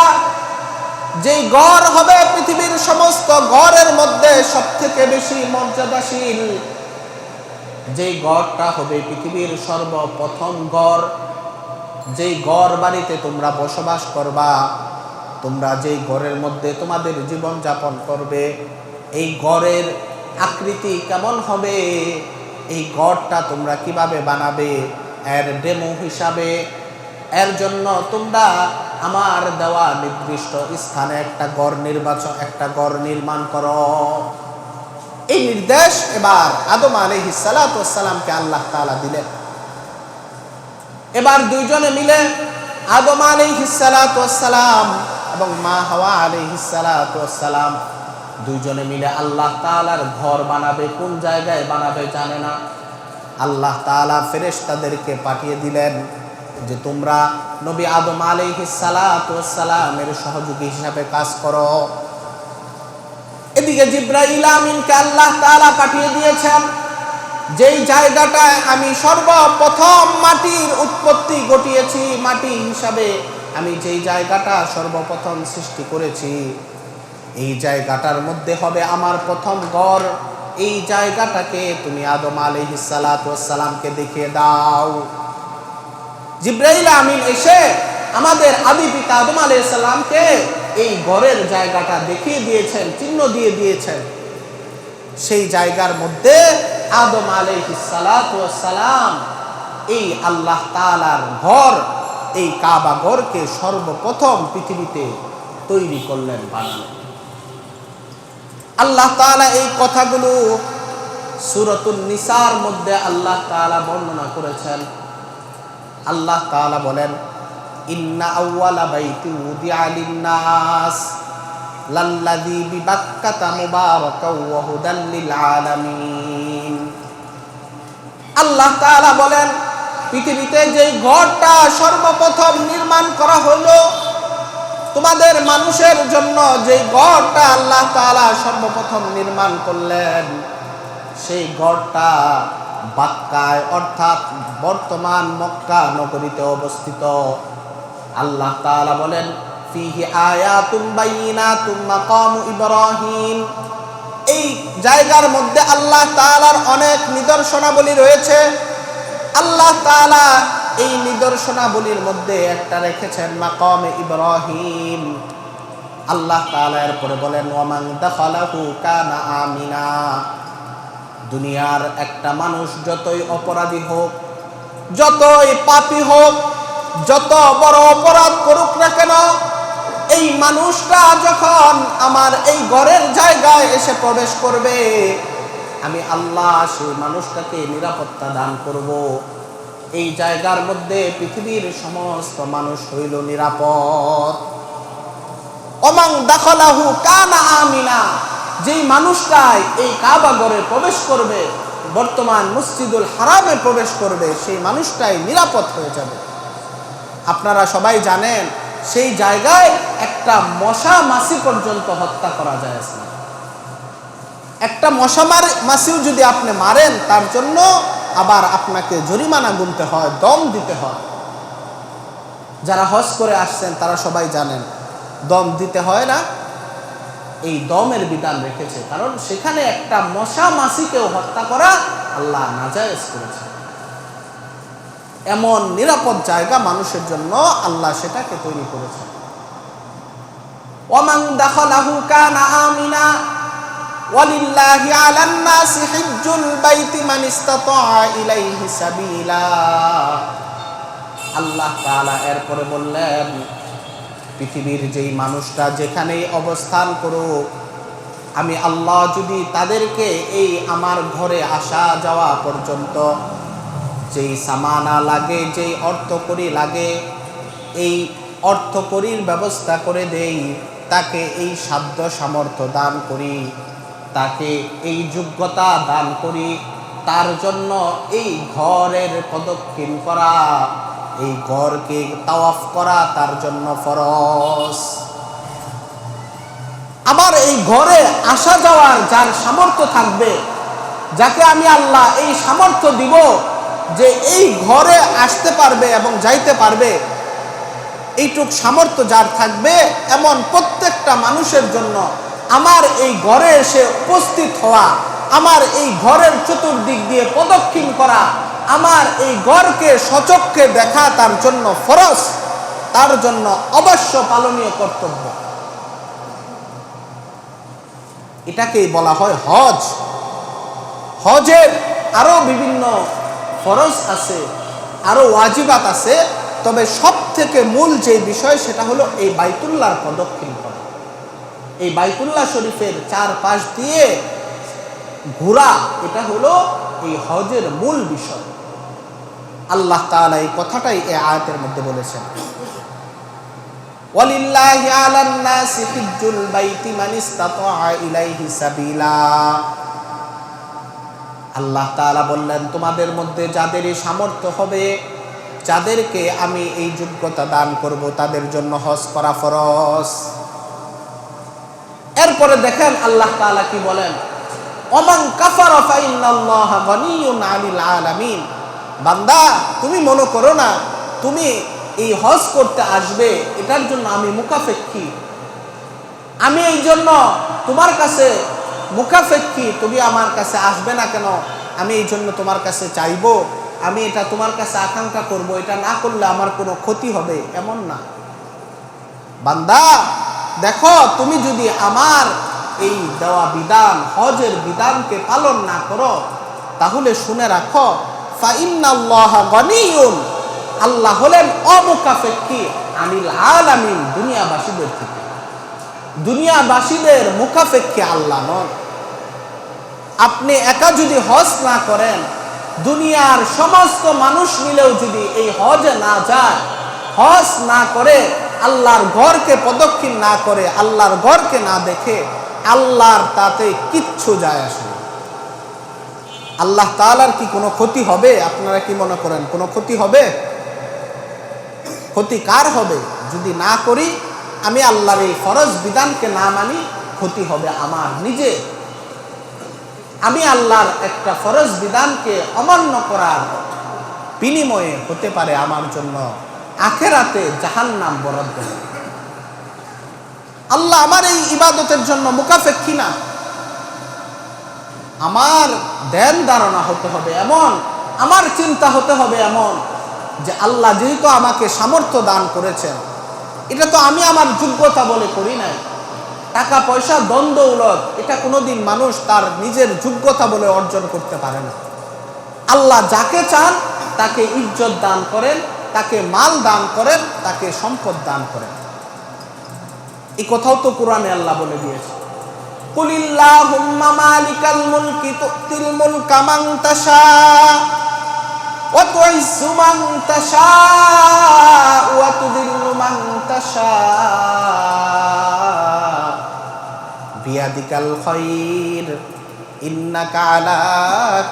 যেই ঘর হবে পৃথিবীর সমস্ত ঘরের মধ্যে সবথেকে বেশি মর্যাদাশীল, যেই ঘরটা হবে পৃথিবীর সর্বপ্রথম ঘর, যেই ঘর বাড়িতে তোমরা বসবাস করবা, তোমরা যেই ঘরের মধ্যে তোমাদের জীবন যাপন করবে, এই ঘরের আকৃতি কেমন হবে, এই ঘরটা তোমরা কিভাবে বানাবে, এর ডেমো হিসাবে এর জন্য তোমরা আমার দেওয়া নির্দিষ্ট স্থানে একটা ঘর নির্মাণ করো। এই নির্দেশ এবার আদম আলাইহিস সালাতু ওয়াস সালামকে আল্লাহ তাআলা দিলেন। এবার দুইজনে মিলে আদম আলাইহিস সালাতু ওয়াস সালাম এবং মা হাওয়া আলাইহিস সালাতু ওয়াস সালাম দুইজনে মিলে আল্লাহ তাআলার ঘর বানাবে। কোন জায়গায় বানাবে জানে না। আল্লাহ তাআলা ফেরেশতাদেরকে পাঠিয়ে দিলেন যে তোমরা নবী আদম আলাইহিস সালাতু ওয়াস সালামের সহযোগী হিসাবে কাজ করো। এদিকে জিবরাইল আমিনকে আল্লাহ তাআলা পাঠিয়ে দিয়েছেন, যেই জায়গাটায় আমি সর্বপ্রথম মাটির উৎপত্তি ঘটিয়েছি, মাটি হিসাবে আমি যেই জায়গাটা সর্বপ্রথম সৃষ্টি করেছি, এই জায়গাটার মধ্যে হবে আমার প্রথম ঘর। এই জায়গাটাকে তুমি আদম আলাইহিস সালাতু ওয়াস সালামকে দেখিয়ে দাও। জিবরাইল আমিন এসে আমাদের আদি পিতা আদম আলাইহিস সালামকে এই ঘরের জায়গাটা দেখিয়ে দিয়েছেন, চিহ্ন দিয়ে দিয়েছেন। সেই জায়গার মধ্যে আদম আলাইহিস সালাতু ওয়াস সালাম এই আল্লাহ তাআলার ঘর, এই কাবা ঘরকে সর্বপ্রথম পৃথিবীতে তৈরি করলেন, বানালেন। আল্লাহ তাআলা এই কথাগুলো সূরাতুন নিসার মধ্যে আল্লাহ তাআলা বর্ণনা করেছেন। আল্লাহ তাআলা বলেন, ইন্না আউওয়ালা বাইতি উদিআ লিন-নাস লাল্লাযী বিবাক্কাতা মুবারাকাও ওয়া হুদাল লিল আলামিন। আল্লাহ তাআলা বলেন, পৃথিবীতে যে ঘরটা সর্বপ্রথম নির্মাণ করা হলো তোমাদের মানুষের জন্য, যে ঘরটা আল্লাহ তাআলা সর্বপ্রথম নির্মাণ করলেন, সেই ঘরটা বাক্কায় অর্থাৎ বর্তমান মক্কা নগরীতে অবস্থিত। আল্লাহ তাআলা বলেন, ফিহি আয়াতুম বাইয়িনাতুম মাকামু ইব্রাহিম। এই জায়গার মধ্যে আল্লাহ তাআলার অনেক নিদর্শনাবলী রয়েছে। আল্লাহ তাআলা এই নিদর্শনাবলীর মধ্যে একটা রেখেছেন মাকামে ইব্রাহিম। আল্লাহ তাআলা এরপরে বলেন, ওয়ামান দাখালাহু কানা আমিনা। দুনিয়ার একটা মানুষ যতই অপরাধী হোক, যতই পাপী হোক, যত বড় অপরাধ করুক না কেন, এই মানুষটা যখন আমার এই ঘরের জায়গায় এসে প্রবেশ করবে, আমি আল্লাহ সেই মানুষটাকে নিরাপত্তা দান করব। এই জায়গার মধ্যে পৃথিবীর সমস্ত মানুষ হইল নিরাপদ। ওমান দাখালাহু কানা আমিনা। যেই মানুষটাই এই কাবা ঘরে প্রবেশ করবে, বর্তমান মসজিদুল হারামে প্রবেশ করবে, সেই মানুষটাই নিরাপদ হয়ে যাবে। আপনারা সবাই জানেন সেই জায়গায় একটা মশা মাছি পর্যন্ত হত্যা করা যায় না। একটা মশা মাছিও যদি আপনি মারেন, তার জন্য আবার আপনাকে জরিমানা গুনতে হয়, দম দিতে হয়। যারা হজ করে আসছেন তারা সবাই জানেন দম দিতে হয় না। এই দমের বিধান রেখেছে, কারণ সেখানে একটা মশা মাছিকেও হত্যা করা আল্লাহ নাজায়েজ করেছে। এমন নিরাপদ জায়গা মানুষের জন্য আল্লাহ সেটাকে তৈরি করেছে। ওয়ামান দাখালাহু কানা আমিনা ওয়ালিল্লাহি আলান নাসি হিজ্জুল বাইতি মান ইসতাতাআ ইলাইহি সাবিলা। আল্লাহ তাআলা এরপরে বললেন, পৃথিবীর যেই মানুষটা যেখানেই অবস্থান করুক, আমি আল্লাহ যদি তাদেরকে এই আমার ঘরে আসা যাওয়া পর্যন্ত যেই সামানা লাগে, যেই অর্থকড়ি লাগে, এই অর্থকড়ির ব্যবস্থা করে দেই, তাকে এই সাধ্য সামর্থ্য দান করি, তাকে এই যোগ্যতা দান করি, তার জন্য এই ঘরের প্রদক্ষিণ করা, এই ঘরকে তাওয়াফ করা তার জন্য ফরজ। আবার এই ঘরে আসা যাওয়ার যার সামর্থ্য থাকবে, যাকে আমি আল্লাহ এই সামর্থ্য দিব যে এই ঘরে আসতে পারবে এবং যাইতে পারবে, এইটুক সামর্থ্য যার থাকবে, এমন প্রত্যেকটা মানুষের জন্য আমার এই ঘরে এসে উপস্থিত হওয়া, আমার এই ঘরের চতুর্দিক দিয়ে প্রদক্ষিণ করা, আমার এই ঘরকে সচক্ষে দেখা তার জন্য ফরজ, তার জন্য অবশ্য পালনীয় কর্তব্য। এটাকেই বলা হয় হজ। হজের আরো বিভিন্ন ফরজ আছে, আরো ওয়াজিবাত আছে, তবে সব থেকে মূল যে বিষয় সেটা হলো এই বাইতুল্লাহর প্রদক্ষিণ করা। এই বাইতুল্লাহ শরীফের চারপাশ দিয়ে ঘোরা, এটা হলো এই হজের মূল বিষয়। আল্লাহ তাআলা এই কথাটাই এই আয়াতের মধ্যে বলেছেন, ওয়ালিল্লাহি আলান নাসি হিজ্জুল বাইতি মান ইসতাতাআ ইলাইহি সাবিলা। আল্লাহ তাআলা বললেন, তোমাদের মধ্যে যাদেরই সামর্থ্য হবে, যাদেরকে আমি এই যোগ্যতা দান করব, তাদের জন্য হজ করা ফরজ। এরপরে দেখেন আল্লাহ তাআলা কি বলেন, ওমান কাফারা ফাইন্নাল্লাহা গানিয়্যুন আনিল আলামিন। বান্দা, তুমি মনে করো না তুমি এই হজ করতে আসবে, এটার জন্য আমি মুকাফেক্ষী, আমি এই জন্য তোমার কাছে
মুখাফেক্ষী, তুমি আমার কাছে আসবে না কেন, আমি এই জন্য তোমার কাছে চাইবো, আমি এটা তোমার কাছে আকাঙ্ক্ষা করব, এটা না করলে আমার কোনো ক্ষতি হবে, এমন না। বান্দা দেখো, তুমি যদি আমার এই দেওয়া বিধান, হজের বিধানকে পালন না করো, তাহলে শুনে রাখো, ফাইন্নাল্লাহা গনিয়ুন, আল্লাহ হলেন অমুখাপেক্ষী, আনিল আলামিন, দুনিয়াবাসীদের থেকে। দুনিয়াবাসীদের মুখাপেক্ষী আল্লাহ নন। আপনি একা যদি হজ না করেন, দুনিয়ার সমস্ত মানুষ মিলেও যদি এই হজে না যায়, হজ না করে, আল্লাহর ঘরকে প্রদক্ষিণ না করে, আল্লাহর ঘরকে না দেখে, আল্লাহর তাতে কিচ্ছু যায় আসে না। আল্লাহ তাআলার কি কোনো ক্ষতি হবে? আপনারা কি মনে করেন কোনো ক্ষতি হবে? ক্ষতি কার হবে? যদি না করি, আমি আল্লাহর এই ফরজ বিধানকে না মানি, ক্ষতি হবে আমার নিজে। আমি আল্লাহর একটা ফরজ বিধানকে অমান্য করার বিনিময়ে হতে পারে আমার জন্য আখিরাতে জাহান্নাম বরাদ্দ। আল্লাহ আমার এই ইবাদতের জন্য মুখাপেক্ষী না। আমার ধ্যান ধারণা হতে হবে এমন, আমার চিন্তা হতে হবে এমন যে আল্লাহ যেহেতু আমাকে সামর্থ্য দান করেছেন, এটা তো আমি আমার যোগ্যতা বলে করি নাই। টাকা পয়সা ধন দৌলত এটা কোনোদিন মানুষ তার নিজের যোগ্যতা বলে অর্জন করতে পারে না। আল্লাহ যাকে চান তাকে ইজ্জত দান করেন, তাকে মাল দান করেন, তাকে সম্পদ দান করেন। এই কথাও তো কোরআনে আল্লাহ বলে দিয়েছে, কুলিল্লাহুম্মা মালিকাল মুলকি তুতিল মুলকা মান তাশা ওয়া তুইজ্জু মান তাশা ওয়া তুযিল্লু মান তাশা বিয়াদিকাল খায়র ইন্নাকা আলা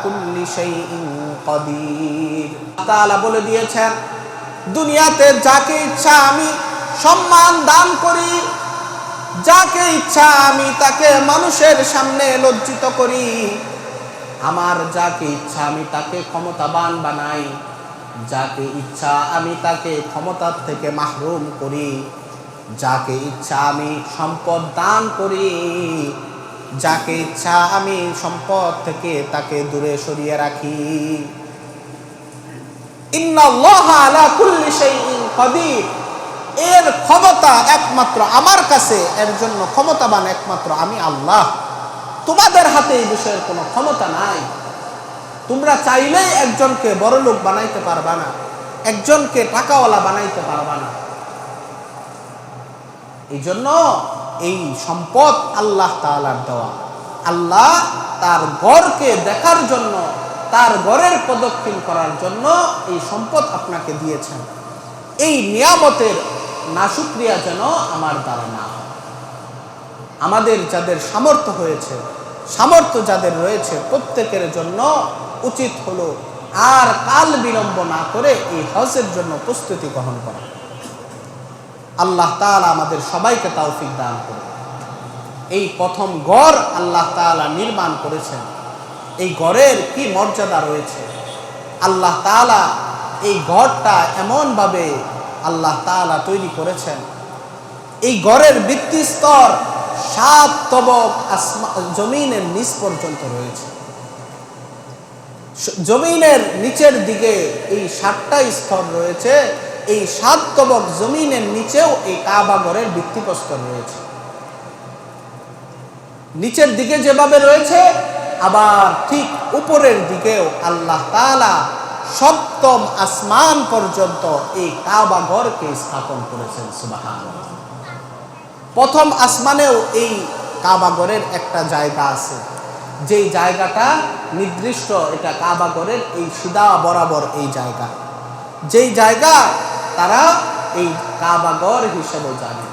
কুল্লি শাইইন কাদির। তাআলা বলে দিয়েছেন, দুনিয়াতে যাকে ইচ্ছা আমি সম্মান দান করি, যাকে ইচ্ছা আমি তাকে মানুষের সামনে লজ্জিত করি, আমার যাকে ইচ্ছা আমি তাকে ক্ষমতাবান বানাই, যাকে ইচ্ছা আমি তাকে ক্ষমতার থেকে মাহরুম করি, যাকে ইচ্ছা আমি সম্পদ দান করি, যাকে ইচ্ছা আমি সম্পদ থেকে তাকে দূরে সরিয়ে রাখি। ইন্নাল্লাহা আলা কুল্লি শাইইন কাদির, এর ক্ষমতা একমাত্র আমার কাছে, এর জন্য ক্ষমতাবান একমাত্র আমি আল্লাহ। তোমাদের হাতে এই বিষয়ের কোনো ক্ষমতা নাই। তোমরা চাইলেই একজনকে বড়লোক বানাইতে পারবা না, একজনকে টাকাওয়ালা বানাইতে পারবা না। এই জন্য এই সম্পদ আল্লাহ তাআলার দেওয়া। আল্লাহ তার ঘরকে দেখার জন্য, তার ঘরের প্রদক্ষিণ করার জন্য এই সম্পদ আপনাকে দিয়েছেন। এই নিয়ামতের নাশুকরিয়া যেন আমার দ্বারা না হয়। আমাদের যাদের সামর্থ্য হয়েছে, সামর্থ্য যাদের রয়েছে, প্রত্যেকের জন্য উচিত হলো আর কাল বিলম্ব না করে এই হজের জন্য প্রস্তুতি গ্রহণ করা। আল্লাহ তাআলা আমাদের সবাইকে তৌফিক দান করুন। এই প্রথম ঘর আল্লাহ তাআলা নির্মাণ করেছেন, এই ঘরের কি মর্যাদা রয়েছে। আল্লাহ তাআলা এই ঘরটা এমনভাবে আল্লাহ তাআলা তৈরি করেছেন, এই ঘরের ভিত্তি স্তর 7 তবক জমিনের নিচ পর্যন্ত রয়েছে। জমিনের নিচের দিকে এই 7টা স্তর রয়েছে, এই 7 তবক জমিনের নিচেও এই কাবা ঘরের ভিত্তিপ্রস্তর রয়েছে। নিচের দিকে যেভাবে রয়েছে, আবার ঠিক উপরের দিকেও আল্লাহ তাআলা 7ম আসমান পর্যন্ত এই কাবা ঘরকে স্থাপন করেছেন। সুবহানাল্লাহ। প্রথম আসমানেও এই কাবা ঘরের একটা জায়গা আছে, যেই জায়গাটা নির্দিষ্ট, এটা কাবা ঘরের এই সিধা বরাবর এই জায়গা, যেই জায়গা তারা এই কাবা ঘর হিসেবে জানে।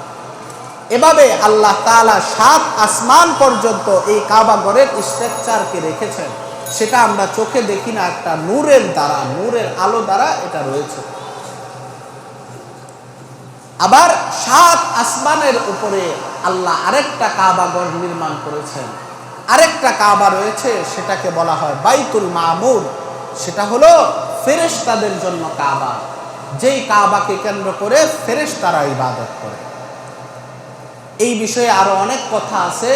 এভাবে আল্লাহ তাআলা 7 আসমান পর্যন্ত এই কাবা ঘরের স্ট্রাকচারকে রেখেছেন। সেটা আমরা চোখে দেখি না, একটা নূরের দ্বারা, নূরের আলো দ্বারা এটা রয়েছে। আবার 7 আসমানের উপরে আল্লাহ আরেকটা কাবা ঘর নির্মাণ করেছেন। আরেকটা কাবা রয়েছে, সেটাকে বলা হয় বাইতুল মামুর। সেটা হলো ফেরেশতাদের জন্য কাবা, যেই কাবাকে কেন্দ্র করে ফেরেশতারা ইবাদত করে। এই বিষয়ে আরো অনেক কথা আছে,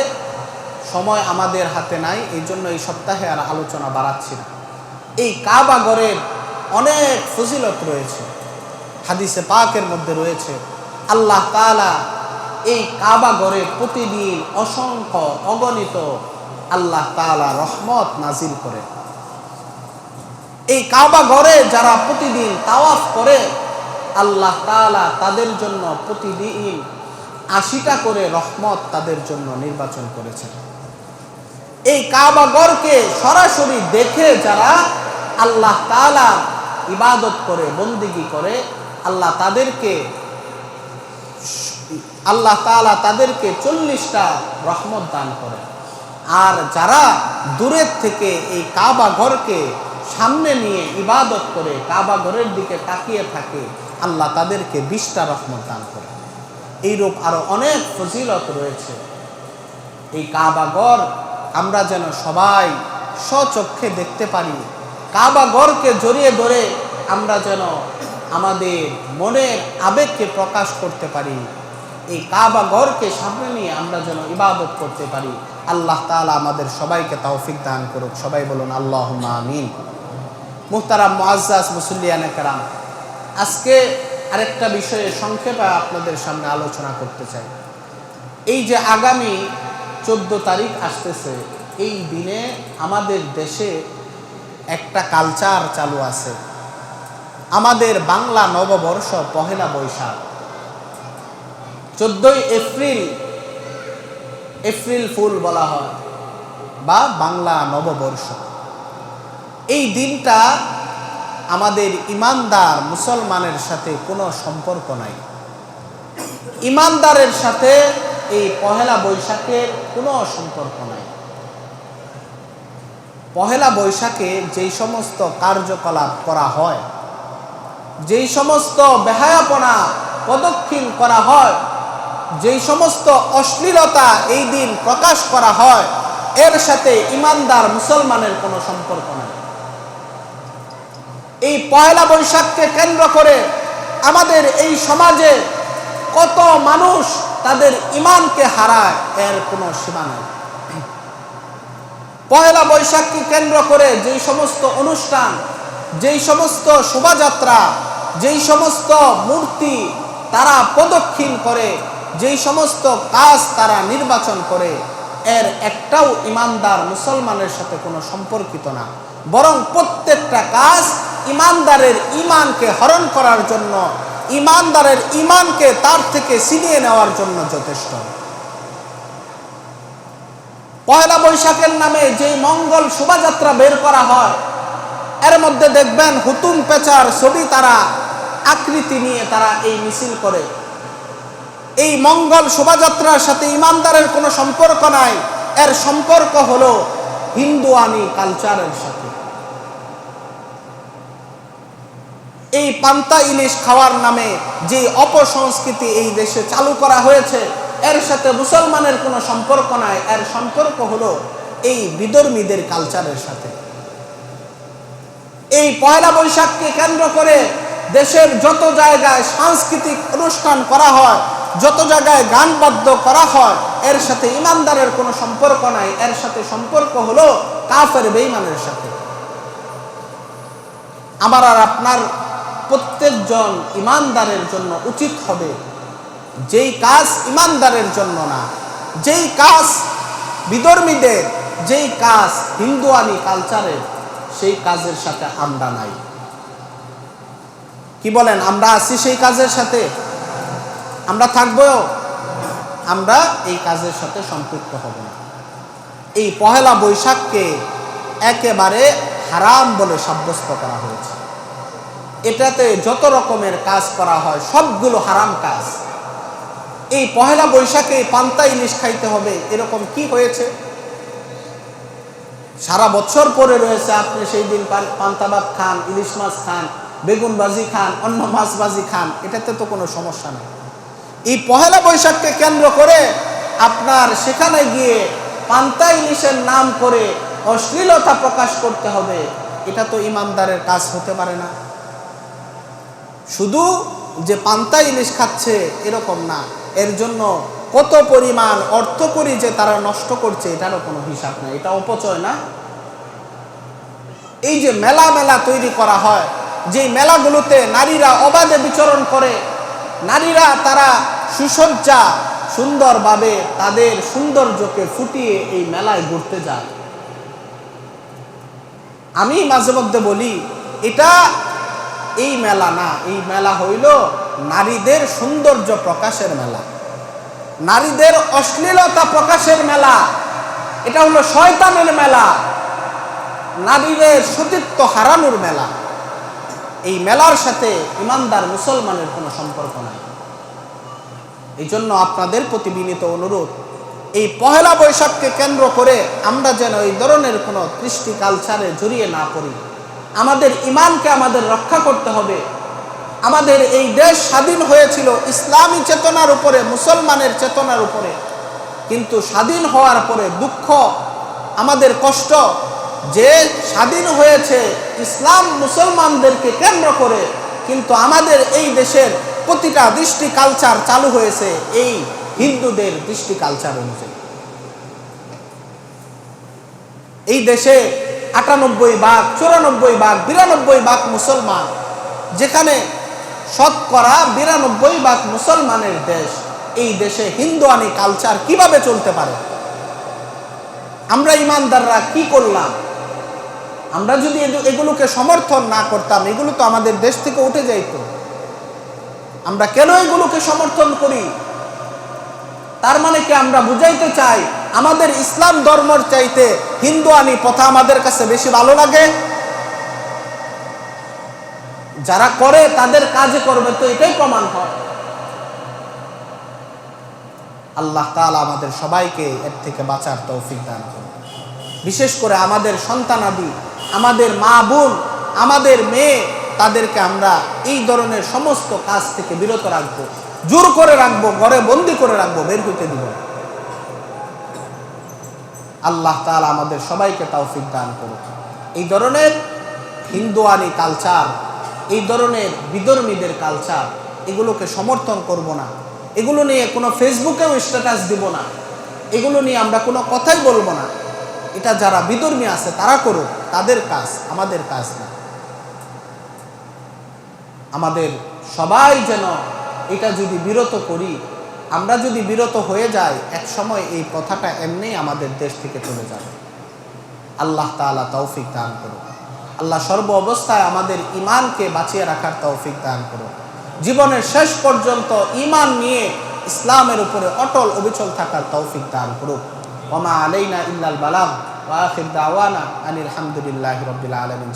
সময় আমাদের হাতে নাই, এই জন্য এই সপ্তাহে আর আলোচনা বাড়াচ্ছি না। এই কাবা ঘরের অনেক ফজিলত রয়েছে, হাদিসে পাকের মধ্যে রয়েছে আল্লাহ তাআলা এই কাবা ঘরে প্রতিদিন অসংখ্য অগণিত আল্লাহ তাআলা রহমত নাজিল করে। এই কাবা ঘরে যারা প্রতিদিন তাওয়াফ করে আল্লাহ তাআলা তাদের জন্য প্রতিদিন ৮০টা করে রহমত তাদের জন্য নির্বাচন করেছেন। এই কাবা ঘরকে সরাসরি দেখে যারা আল্লাহ তাআলা ইবাদত করে, বন্দিগি করে, আল্লাহ তাআলা তাদেরকে ৪০টা রহমত দান করে। আর যারা দূরের থেকে এই কাবা ঘরকে সামনে নিয়ে ইবাদত করে, কাবা ঘরের দিকে তাকিয়ে থাকে, আল্লাহ তাদেরকে ২০টা রহমত দান করে। এইরূপ আরো অনেক ফজিলত রয়েছে। এই কাবা ঘর আমরা যেন সবাই স্বচক্ষে দেখতে পারি, কাবা ঘরকে জড়িয়ে ধরে আমরা যেন আমাদের মনের আবেগকে প্রকাশ করতে পারি, এই কাবা ঘরকে সামনে নিয়ে আমরা যেন ইবাদত করতে পারি। আল্লাহ তাআলা আমাদের সবাইকে তৌফিক দান করুক। সবাই বলুন আল্লাহুম্মা আমিন। মুহতারাম মুআজ্জাজ মুসল্লিয়ানে কেরাম, আজকে আরেকটা বিষয়ে সংক্ষেপে আপনাদের সামনে আলোচনা করতে চাই। এই যে আগামী 14 তারিখ আসতেছে, এই দিনে আমাদের দেশে একটা কালচার চালু আছে। আমাদের বাংলা নববর্ষ পহেলা বৈশাখ, 14ই এপ্রিল ফুল বলা হয় বা বাংলা নববর্ষ। এই দিনটা আমাদের ইমানদার মুসলমানের সাথে কোনো সম্পর্ক নাই। ইমানদারের সাথে এই পহেলা বৈশাখের কোনো সম্পর্ক নাই। পহেলা বৈশাখে যেই সমস্ত কার্যকলাপ করা হয়, যেই সমস্ত বেহায়াপনা প্রদক্ষিণ করা হয়, যেই সমস্ত অশ্লীলতা এই দিন প্রকাশ করা হয়, এর সাথে ইমানদার মুসলমানের কোনো সম্পর্ক নাই। এই পয়লা বৈশাখকে কেন্দ্র করে আমাদের এই সমাজে কত মানুষ তাদের ঈমানকে হারায়, এর কোনো সীমা নেই। পয়লা বৈশাখকে কেন্দ্র করে যেই সমস্ত অনুষ্ঠান, যেই সমস্ত শোভাযাত্রা, যেই সমস্ত মূর্তি তারা প্রদক্ষিণ করে, যেই সমস্ত কাজ তারা নির্বাচন করে, এর একটাও ইমানদার মুসলমানের সাথে কোনো সম্পর্কিত না, বরং প্রত্যেকটা কাজ ইমানদারের ঈমানকে হরণ করার জন্য, ইমানদারের ঈমানকে তার থেকে ছিনিয়ে নেওয়ার জন্য যথেষ্ট। পয়লা বৈশাখের নামে যেই মঙ্গল শোভাযাত্রা বের করা হয়, এর মধ্যে দেখবেন হুতুম পেঁচার ছবি তারা আকৃতি নিয়ে তারা এই মিছিল করে। এই মঙ্গল শোভাযাত্রার সাথে ইমানদারের কোনো সম্পর্ক নাই, এর সম্পর্ক হলো হিন্দুয়ানি কালচারের সাথে। এই পান্তা ইলিশ খাওয়ার নামে যে অপসংস্কৃতি এই দেশে চালু করা হয়েছে, এর সাথে মুসলমানের কোনো সম্পর্ক নাই, এর সম্পর্ক হলো এই বিধর্মীদের কালচারের সাথে। এই পয়লা বৈশাখকে কেন্দ্র করে দেশের যত জায়গায় সাংস্কৃতিক অনুষ্ঠান করা হয়, যত জায়গায় গান বাদ্য করা হয়, এর সাথে ইমানদারের কোনো সম্পর্ক নাই, এর সাথে সম্পর্ক হলো কাফের বেঈমানের সাথে। আমার আর আপনার প্রত্যেকজন ইমানদারের জন্য উচিত হবে, যেই কাজ ইমানদারের জন্য না, যেই কাজ বিধর্মীদের, যেই কাজ হিন্দুয়ানি কালচারের, সেই কাজের সাথে আমরা নাই। কি বলেন, আমরা আছি সেই কাজের সাথে? আমরা থাকবো? আমরা এই কাজের সাথে সম্পৃক্ত হব না। এই পহেলা বৈশাখকে একেবারে হারাম বলে সাব্যস্ত করা হয়েছে। এটাতে যত রকমের কাজ করা হয় সবগুলো হারাম কাজ। এই পহেলা বৈশাখে পান্তা ইলিশ খাইতে হবে এরকম কি হয়েছে? সারা বছর পরে রয়েছে, আপনি সেই দিন পান্তা ভাত খান, ইলিশ মাছ খান, বেগুন ভাজি খান, অন্য মাছ ভাজি খান, এটাতে তো কোনো সমস্যা নেই। এই পহেলা বৈশাখকে কেন্দ্র করে আপনার সেখানে গিয়ে পান্তা ইলিশের নাম করে অশ্লীলতা প্রকাশ করতে হবে, এটা তো ইমানদারের কাজ হতে পারে না। শুধু যে পান্তা ইলিশ খাচ্ছে এরকম না, এর জন্য কত পরিমাণ অর্থ করি যে তারা নষ্ট করছে, এটারও কোনো হিসাব নাই। এটা অপচয় না? এই যে মেলা মেলা তৈরি করা হয়, যেই মেলাগুলোতে নারীরা অবাধে বিচরণ করে, নারীরা তারা সুসজ্জা সুন্দরভাবে তাদের সৌন্দর্যকে ফুটিয়ে এই মেলায় ঘুরতে যায়। আমি মাঝে মধ্যে বলি, এটা এই মেলা না, এই মেলা হইল নারীদের সৌন্দর্য প্রকাশের মেলা, নারীদের অশ্লীলতা প্রকাশের মেলা। এটা হলো শয়তানের মেলা, নারীদের সতীত্ব হারানোর মেলা। এই মেলার সাথে ইমানদার মুসলমানের কোনো সম্পর্ক নাই। এই জন্য আপনাদের প্রতি বিনীত অনুরোধ, এই পহেলা বৈশাখকে কেন্দ্র করে আমরা যেন এই ধরনের কোনো কৃষ্টি কালচারে জড়িয়ে না পড়ি। আমাদের ইমানকে আমাদের রক্ষা করতে হবে। আমাদের এই দেশ স্বাধীন হয়েছিল ইসলামী চেতনার উপরে, মুসলমানের চেতনার উপরে, কিন্তু স্বাধীন হওয়ার পরে দুঃখ, আমাদের কষ্ট যে স্বাধীন হয়েছে ইসলাম মুসলমানদেরকে কেন্দ্র করে, কিন্তু আমাদের এই দেশের প্রতিটা দৃষ্টি কালচার চালু হয়েছে এই হিন্দুদের দৃষ্টি কালচার অনুযায়ী। এই দেশে ৯৮ ভাগ, ৯৪ ভাগ, ৯২ ভাগ মুসলমান, যেখানে শতকরা ৯২ ভাগ মুসলমানের দেশ, এই দেশে হিন্দুয়ানি কালচার কিভাবে চলতে পারে? আমরা ইমানদাররা কি করলাম? আমরা যদি এগুলোকে সমর্থন না করতাম, এগুলো তো আমাদের দেশ থেকে উঠে যাইতো। আমরা কেন এগুলোকে সমর্থন করি? তার মানে কি আমরা বুঝাইতে চাই আমাদের ইসলাম ধর্মের চাইতে হিন্দুয়ানি প্রথা আমাদের কাছে বেশি ভালো লাগে? যারা করে তাদের কাজে করবে তো এটাই প্রমাণ হয়। আল্লাহ তাআলা আমাদের সবাইকে এর থেকে বাঁচার তৌফিক দান করুন। বিশেষ করে আমাদের সন্তানাদি, আমাদের মা বোন, আমাদের মেয়ে, তাদেরকে আমরা এই ধরনের সমস্ত কাজ থেকে বিরত রাখবো, জোর করে রাখবো, ঘরে বন্দি করে রাখবো, বের হইতে দিব। আল্লাহ তাআলা আমাদের সবাইকে তৌফিক দান করুন। এই ধরনের হিন্দুয়ানি কালচার, এই ধরনের বিধর্মীদের কালচার, এগুলোকে সমর্থন করব না। এগুলো নিয়ে কোনো ফেসবুকেও স্ট্যাটাস দিব না, এগুলো নিয়ে আমরা কোনো কথাই বলবো না। এটা যারা বিধর্মী আছে তারা করুক, তাদের কাজ, আমাদের কাজ না। আমাদের সবাই যেন এটা যদি বিরত করি, আমরা যদি বিরত হয়ে যাই, এক সময় এই প্রথাটা এমনি আমাদের দেশ থেকে চলে যাবে। আল্লাহ তাআলা তৌফিক দান করুন। আল্লাহ সর্ব অবস্থায় আমাদের ঈমানকে বাঁচিয়ে রাখার তৌফিক দান করুন। জীবনের শেষ পর্যন্ত ঈমান নিয়ে ইসলামের উপরে অটল অবিচল থাকার তৌফিক দান করুন। ওয়া মা আলাইনা ইল্লাল বালাগ ওয়া আখির দাওয়ানা আনিল হামদুলিল্লাহি রাব্বিল আলামিন।